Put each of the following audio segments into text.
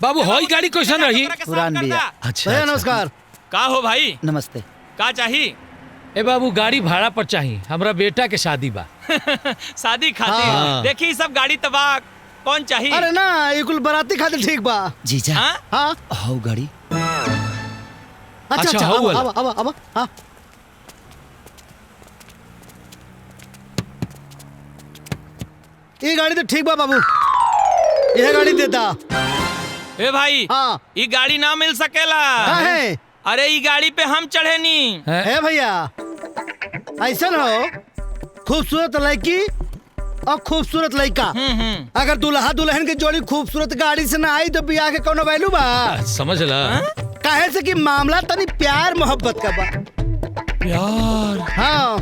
बाबू हई गाड़ी कैसन रही? पुरान बिया। अच्छा भैया नमस्कार। का हो भाई? नमस्ते। का चाहिए? ए बाबू गाड़ी भाड़ा पर चाहिए, हमरा बेटा के शादी बा। शादी खातिर? हाँ। देखी सब गाड़ी तबाह कौन चाहिए? अरे ना ये कुल बराती खातिर ठीक बा। जीजा हाँ? हाँ हाउ गाड़ी अच्छा अच्छा, अच्छा हाउ वाला। अब हाँ ये गाड़ी तो ठीक बा बाबू, यह गाड़ी देता। ए भाई हाँ ये गाड़ी ना मिल सकेला। हाँ है अरे ये गाड़ी पे हम चढ़े नी। है भैया, ऐसा ना हो खूबसूरत लड़की और खूबसूरत लड़का, अगर दुल्हा दुल्हन की जोड़ी खूबसूरत गाड़ी से ना आई तो बियाह के कोनो वैल्यू बा? समझ ला। काहे से कि मामला तनी प्यार मोहब्बत का बा। प्यार? हाँ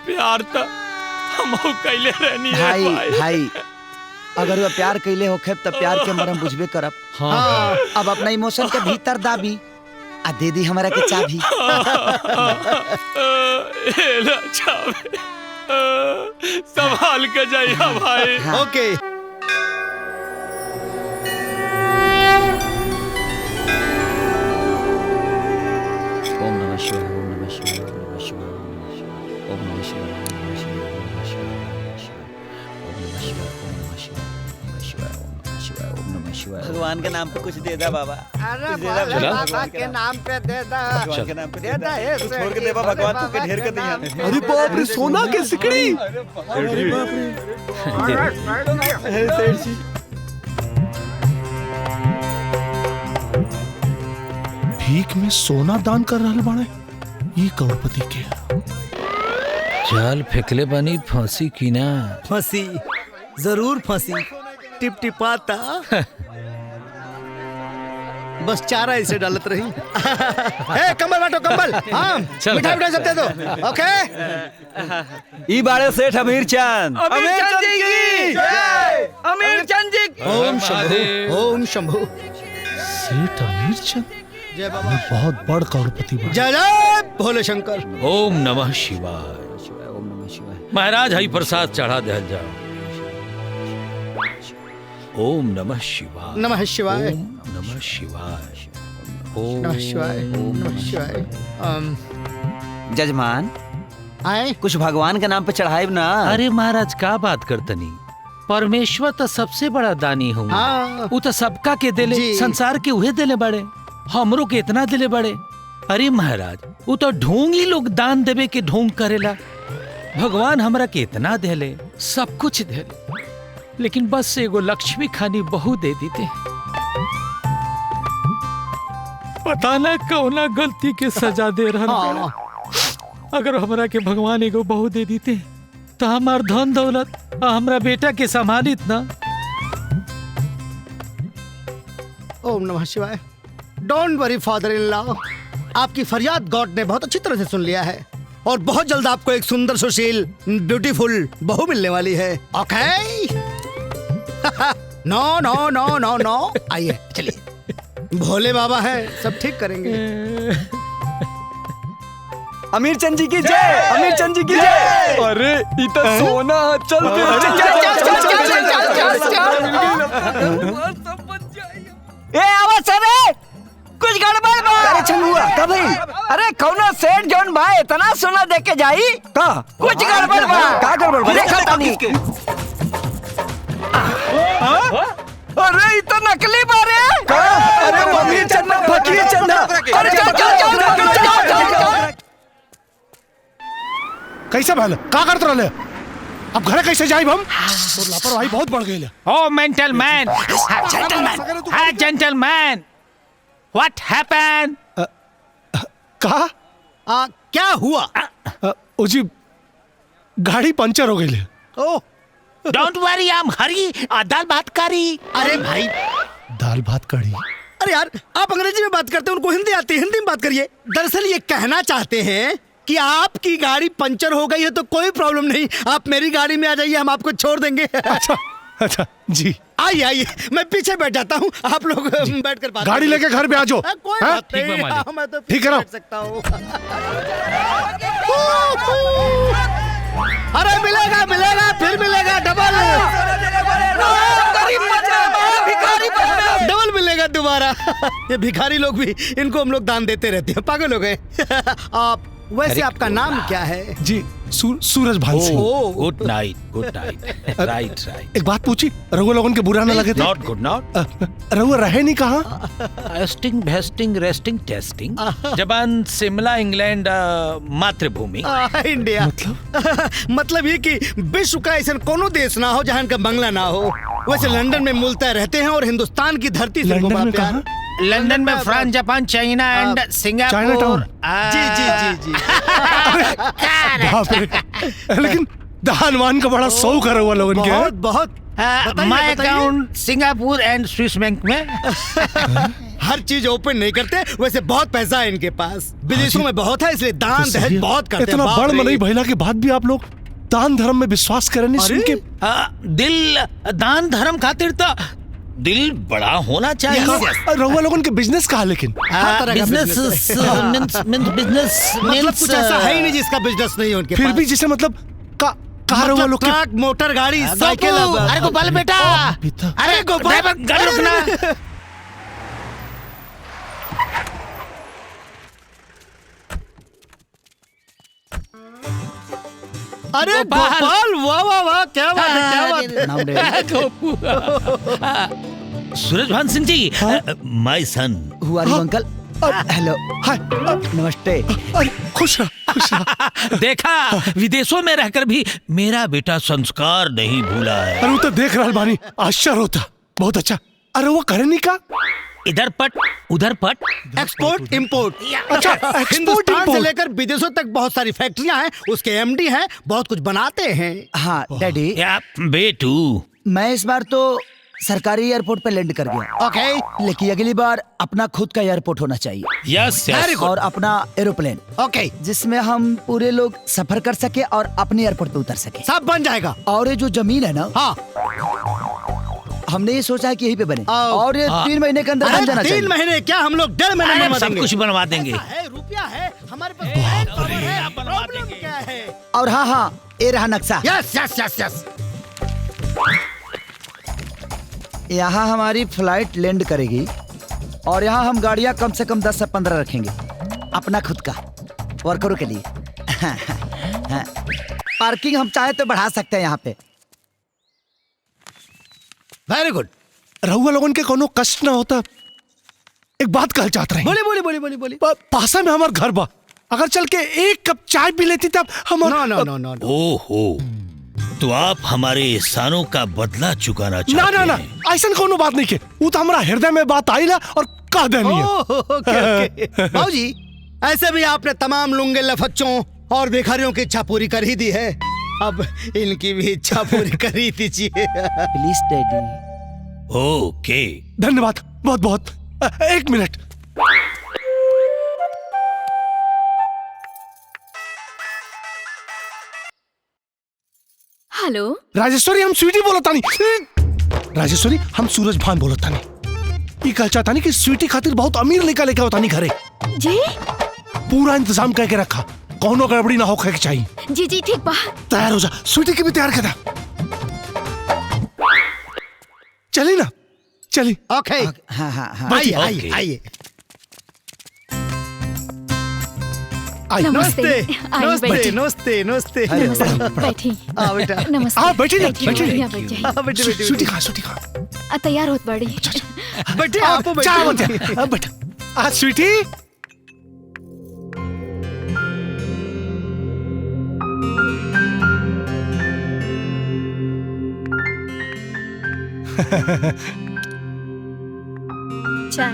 प्यार तो हम कैले रहनी है भाई भाई अगर वो प्यार कैले होखे तब प्यार के मरम बुझबे करब। हाँ। अब अपना इमोशन के भीतर दाबी आ दे दी हमारा के चाबी। संभाल के जाइए भाई। ओके। ओम नमः शिवाय ओम नमः शिवाय ओम नमः शिवाय ओम नमः शिवाय ओम नमः शिवाय ओम नमः शिवाय ओम नमः शिवाय ओम नमः शिवाय ओम नमः शिवाय ओम नमः शिवाय। भगवान के नाम पे कुछ दे दा बाबा। अरे चला। बाबा के नाम पे दे दा। भगवान के नाम पे दे दा ये तू छोड़ के दे बा, भगवान तू के ढेर कर दिया। अरे बाप रे सोना के सिकड़ी। अरे बाप रे। भीख में सोना दान कर रहा बाड़े ये करोड़पति के। जाल फेंकले बनी फांसी की ना? फंसी जरूर फंसी, टिप टिपाता बस चारा इसे डालत रही। ए कंबल बांटो कंबल। हाँ चल। मिठाई मिठाई सब दे दो। ओके। ई बाड़े सेठ अमीर चंद। अमीर चंद जी की जय। अमीर चंद जी ओम शंभू ओम शंभू। सेठ अमीर चंद जय बाबा। बहुत बड़ करोड़पति बा। जय जय भोले शंकर। ओम नमः शिवाय। ओम नमः शिवाय। महाराज हई प्रसाद चढ़ा दे जाओ। ओम नमः शिवाय। नमः शिवाय। ओम नमः शिवाय। ओम नमः शिवाय नमः शिवाय। जजमान आए कुछ भगवान के नाम पे चढ़ाए ना। अरे महाराज का बात करतनी, परमेश्वर तो सबसे बड़ा दानी हूँ। हाँ वो तो सबका के दिले, जी। संसार के उहे दिले बड़े, हमरो के इतना दिले बड़े। अरे महाराज वो तो ढोंग ही लोग दान देवे के ढोंग करेला। भगवान हमरा के इतना देले, सब कुछ देले, लेकिन बस एगो लक्ष्मी खानी बहू दे देते। पता ना कौना गलती के सजा दे रहा। हाँ। अगर हमरा के भगवान एगो बहू दे देते तो हमार धन दौलत हमरा बेटा के संभालित ना। ओम नमः शिवाय। Don't worry father in law, आपकी फरियाद गॉड ने बहुत अच्छी तरह से सुन लिया है और बहुत जल्द आपको एक सुंदर सुशील ब्यूटीफुल बहू मिलने वाली है। ओके। नो नो नो नो नो आइए चलिए, भोले बाबा है सब ठीक करेंगे। अमीर चंद जी की जय। अमीर चंद जी की जय। अरे ई तो सोना चल ए आवाज रे कुछ गड़बड़ बा। अरे छंगुआ का भाई? अरे कौनो सेठ जौन बा इतना सोना दे के जाई का कुछ गड़बड़ बा। का गड़बड़ बा? देखा तानी। अरे ई तो नकली बा रे। अरे अमीर चंद फकीर चंद। अरे चल चल चल। कैसे भले का करत रहले? अब घरे कैसे जाइब हम? तो लापरवाही बहुत बढ़ गई। Oh mental man, gentleman, what happened? कहा क्या हुआ? जी गाड़ी पंचर हो गई। Oh don't worry, I am Hari. दाल भात करी। अरे भाई, दाल भात कड़ी। अरे यार आप अंग्रेजी में बात करते हैं, उनको हिंदी आती है, हिंदी में बात करिए। दरअसल ये कहना चाहते हैं कि आपकी गाड़ी पंचर हो गई है तो कोई प्रॉब्लम नहीं, आप मेरी गाड़ी में आ जाइए, हम आपको छोड़ देंगे। अच्छा अच्छा जी आइए आइए, मैं पीछे बैठ जाता हूँ, आप लोग बैठकर बात गाड़ी करिए। लेके घर पे आ जाओ। कोई हाँ? बात ठीक है नहीं, मालिक। मैं तो ठीक है पीछे ना? बैठ सकता हूँ। अरे मिलेगा मिलेगा फिर मिलेगा डबल। दोबारा। ये भिखारी लोग भी, इनको हम लोग दान देते रहते हैं, पागल हो गए। आप वैसे आपका नाम क्या है? जी सूरज भान Singh. Good night, good night. Right right. एक बात पूछी, रघु लोगन के बुरा न लगे थे? Not good, not. रघु रहे नहीं कहाँ? एस्टिंग, भेस्टिंग, रेस्टिंग, टेस्टिंग, जबान शिमला, इंग्लैंड, मातृभूमि। इंडिया। मतलब ये कि विश्व का ऐसा कोनो देश ना हो जहाँ इनका बंगला ना हो। वैसे लंदन में मूलतः रहते हैं और हिंदुस्तान की धरती से लंदन घुमा में प्यार। कहाँ? लंदन में France, Japan, China and Singapore. Chinatown. जी जी जी जी। बाप रे। लेकिन दानवान का बड़ा शौक है रघु लोगन के। बहुत बहुत। बताइए, माय बताइए। Account Singapore and Swiss bank में। हर चीज ओपन नहीं करते, वैसे बहुत पैसा है इनके पास, विदेशों में बहुत है, इसलिए दान दहेज बहुत करते हैं। इतना बाप बड़ रे। मनई भइला के बाद भी आप लोग दान धर्म में विश्वास करें नहीं सुन के। दिल दान धर्म खातिर तो दिल बड़ा होना चाहिए। रघु लोगन के बिजनेस कहा लेकिन हर तरह का बिजनेस बिजनेस मतलब कुछ ऐसा है ही नहीं जिसका बिजनेस नहीं हो उनके फिर पास। भी जैसे मतलब कहा रघु मतलब लोग के ट्रक, मोटर गाड़ी, साइकिल। अरे गोपाल बेटा, पिता। अरे गोपाल गाड़ी रुकना। अरे गोपाल, वाह वाह वाह, क्या बात है, क्या बात है। नाम रे। सूरज भान सिंह जी, माय सन। हु आर यू अंकल? हेलो। हाय। नमस्ते। अरे खुश रहा। देखा, विदेशों में रहकर भी मेरा बेटा संस्कार नहीं भूला है। अरे वो तो देख रहा बानी, आश्चर्य होता। बहुत अच्छा। अरे वो करे नहीं का? इधर पट उधर पट। Export import. अच्छा, एक्सपोर्ट हिंदुस्तान से इंपोर्ट। लेकर विदेशों तक बहुत सारी फैक्ट्रियां हैं, उसके एमडी हैं, बहुत कुछ बनाते हैं। हाँ डैडी, या बेटू, मैं इस बार तो सरकारी एयरपोर्ट पे लैंड कर गया। ओके लेकिन अगली बार अपना खुद का एयरपोर्ट होना चाहिए यस Very यस। good. और अपना एरोप्लेन, ओके, जिसमें हम पूरे लोग सफर कर सके और अपने एयरपोर्ट पे उतर सके। सब बन जाएगा। और ये जो जमीन है ना, हाँ, हमने ये सोचा है कि यहीं पे बने आओ। और ये 3 महीने के अंदर बन जाना 3 चाहिए। महीने क्या, हम लोग 1.5 महीने में सब बनेंगे। कुछ बनवा देंगे। पैसा है, रुपया है हमारे पास, है, प्रॉब्लम क्या है? और हाँ हाँ, ये रहा नक्शा। Yes yes yes yes. यहाँ हमारी फ्लाइट लैंड करेगी और यहाँ हम गाड़ियाँ कम से कम 10 से 15 रखेंगे अपना खुद का, वर्करों के लिए। पार्किंग हम चाहे तो बढ़ा सकते हैं यहाँ पे। Very good. रघु लोगन के कोनो कष्ट ना होता। एक बात कहल चाहत रही। बोली बोली बोली बोली बोली। पासा में हमार घर बा, अगर चल के एक कप चाय पी लेती तब हमार। नो नो नो नो। ओहो, तो आप हमारे एहसानों का बदला चुकाना ना चाहते ना ना, हैं? ऐसा कोनो बात नहीं के। वो तो हमारा हृदय में बात आई ला और कह देनी है। ओके। बाबूजी, ऐसे भी आपने तमाम लुंगे लफच्चों और भिखारियों की इच्छा पूरी कर ही दी है, अब इनकी भी इच्छा पूरी कर ही दीजिए। Please daddy. ओके। धन्यवाद बहुत बहुत। 1 मिनट। हेलो राजेश्वरी, हम स्वीटी बोलत तानी। राजेश्वरी, हम सूरज भान बोलत तानी। ई कल चाहतानी कि स्वीटी खातिर बहुत अमीर लड़का लेके आवतानी घरे। जी पूरा इंतजाम करके रखा, कोनो गड़बड़ी ना हो के चाहिए। जी जी ठीक बा। तैयार हो जा, स्वीटी की भी तैयार कर दा। चली ना, चली। ओके, हाँ हाँ हाँ। आइए ओके। आइए आइए। आई। नमस्ते। नमस्ते आइए, नमस्ते बैठिए। नमस्ते नमस्ते। नमस्ते, बैठिए। हाँ बेटा। नमस्ते। हाँ, बैठिए ना, बैठिए, बैठिए। यहाँ बैठ जाइए। हाँ, बेटे बेटे स्वीटी खा, स्वीटी खा। तैयार होत बड़ी। बेटे, आप चाय बैठिए। बन जा। बेटा, आज स्वीटी। चाय।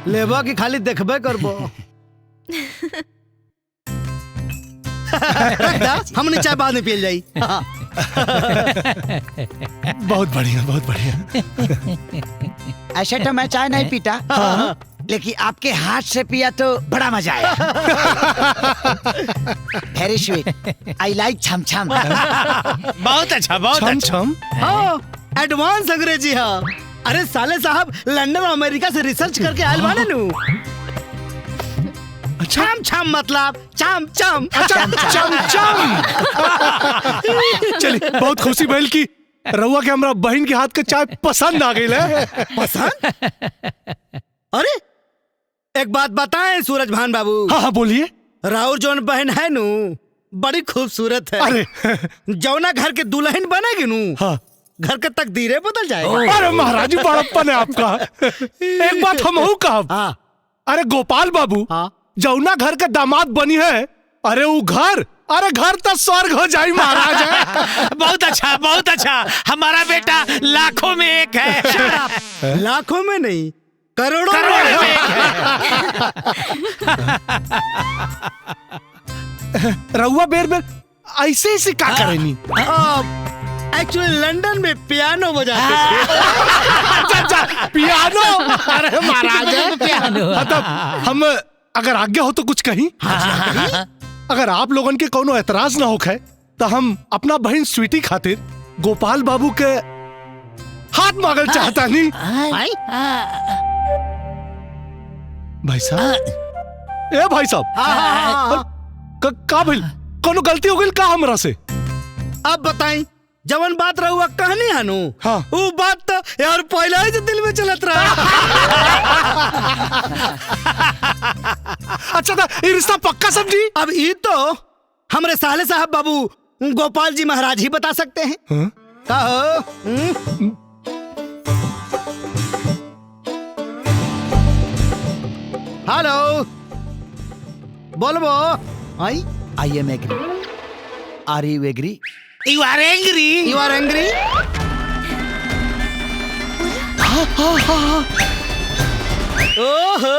लेबा की खाली देखबे करबो। रख दा, हमने चाय बाद में पियल जाई। हाँ। बहुत बढ़िया, बहुत बढ़िया। ऐसे तो मैं चाय नहीं पीता, लेकिन आपके हाथ से पिया तो बड़ा मजा आया। वेरी स्वीट, आई लाइक छम छम। बहुत अच्छा, बहुत छम अच्छा। छम। हाँ, एडवांस अंग्रेजी। हाँ, अरे साले साहब लंदन और अमेरिका से रिसर्च करके आयल बाने नु। अच्छा छम छम मतलब चम चम। चम चम। चलिए बहुत खुशी भइल की रउआ के हमरा बहन के हाथ के चाय पसंद आ गई है। पसंद? अरे एक बात बताएं सूरज भान बाबू। हाँ हाँ बोलिए। राउर जौन बहन है नु बड़ी खूबसूरत है। अरे जौना घर के दुल्हन बनेगी नु हाँ घर का तकदीरें बदल जाएगा। अरे महाराज बड़प्पन है आपका। एक बात हम कहब। हाँ अरे गोपाल बाबू हाँ जौना घर का दामाद बनी है अरे वो घर तो स्वर्ग हो जाई महाराज है। बहुत अच्छा हमारा बेटा लाखों में एक है। लाखों में नहीं करोड़ों करोड़ों में में एक है। रउआ बेर बेर ऐसे ऐसे का करेनी। एक्चुअली लंदन में पियानो बजाते थे। अच्छा पियानो। अरे महाराज है पियानो। मतलब हम अगर आज्ञा हो तो कुछ कहीं। अगर आप लोगन के कोनो एतराज ना होखे तो हम अपना बहन स्वीटी खातिर गोपाल बाबू के हाथ मांगल चाहता नहीं। भाई साहब ए भाई साहब का भइल कोनो गलती हो गई का हमरा से। अब बताई जवन बात रहुआ कहनी हनु हाँ। वो बात तो यार पहले ही से दिल में चलत रहा। अच्छा था ये रिश्ता पक्का समझी। अब ये तो हमरे साले साहब बाबू गोपाल जी महाराज ही बता सकते हैं। हाँ? कहो। हेलो बोलबो। I I am agree. Are you agree? You are angry? You are angry. ओहो